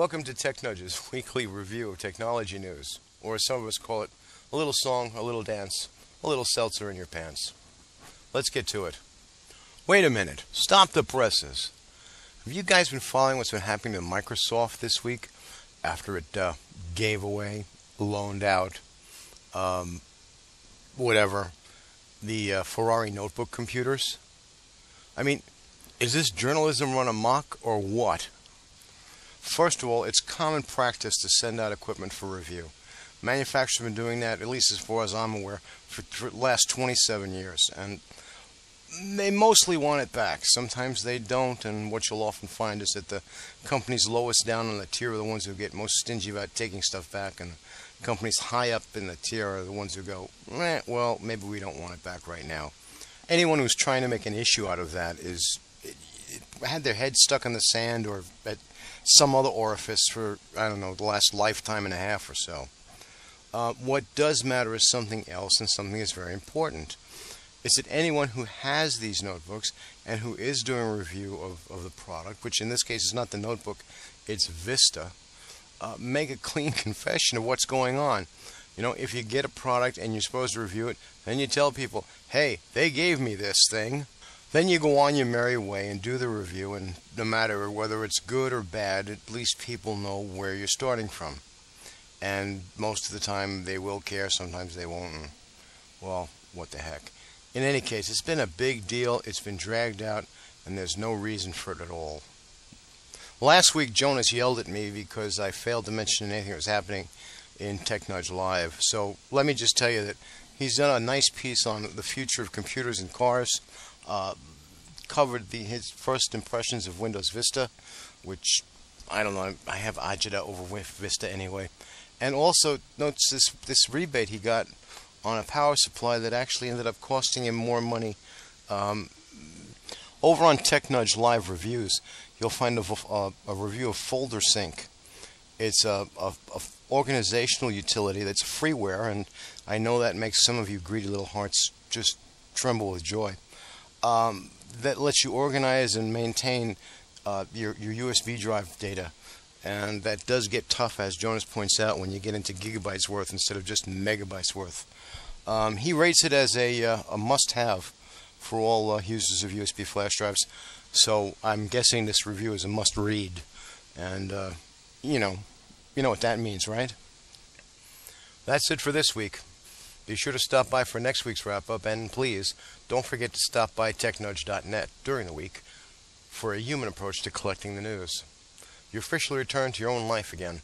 Welcome to TechNudge's weekly review of technology news, or as some of us call it, a little song, a little dance, a little seltzer in your pants. Let's get to it. Wait a minute. Stop the presses. Have you guys been following what's been happening to Microsoft this week after it gave away, loaned out, the Ferrari notebook computers? I mean, is this journalism run amok or what? First of all, it's common practice to send out equipment for review. Manufacturers have been doing that, at least as far as I'm aware, for the last 27 years. And they mostly want it back. Sometimes they don't, and what you'll often find is that the companies lowest down on the tier are the ones who get most stingy about taking stuff back, and companies high up in the tier are the ones who go, well, maybe we don't want it back right now. Anyone who's trying to make an issue out of that had their head stuck in the sand or at some other orifice for, I don't know, the last lifetime and a half or so. What does matter is something else, and something that's very important. It's that anyone who has these notebooks and who is doing a review of the product, which in this case is not the notebook, it's Vista, make a clean confession of what's going on. You know, if you get a product and you're supposed to review it, then you tell people, hey, they gave me this thing. Then you go on your merry way and do the review, and no matter whether it's good or bad, at least people know where you're starting from. And most of the time they will care, sometimes they won't, and, well, what the heck. In any case, it's been a big deal, it's been dragged out, and there's no reason for it at all. Last week, Jonas yelled at me because I failed to mention anything that was happening in TechNudge Live. So let me just tell you that he's done a nice piece on the future of computers and cars. Covered his first impressions of Windows Vista, which, I don't know, I have agita over with Vista anyway. And also notes this rebate he got on a power supply that actually ended up costing him more money. Over on TechNudge Live Reviews, you'll find a review of Folder Sync. It's a organizational utility that's freeware, and I know that makes some of you greedy little hearts just tremble with joy. That lets you organize and maintain your USB drive data, and that does get tough, as Jonas points out, when you get into gigabytes worth instead of just megabytes worth. He rates it as a must-have for all users of USB flash drives, so I'm guessing this review is a must-read, and you know what that means, right? That's it for this week. Be sure to stop by for next week's wrap-up, and please, don't forget to stop by TechNudge.net during the week for a human approach to collecting the news. You officially return to your own life again.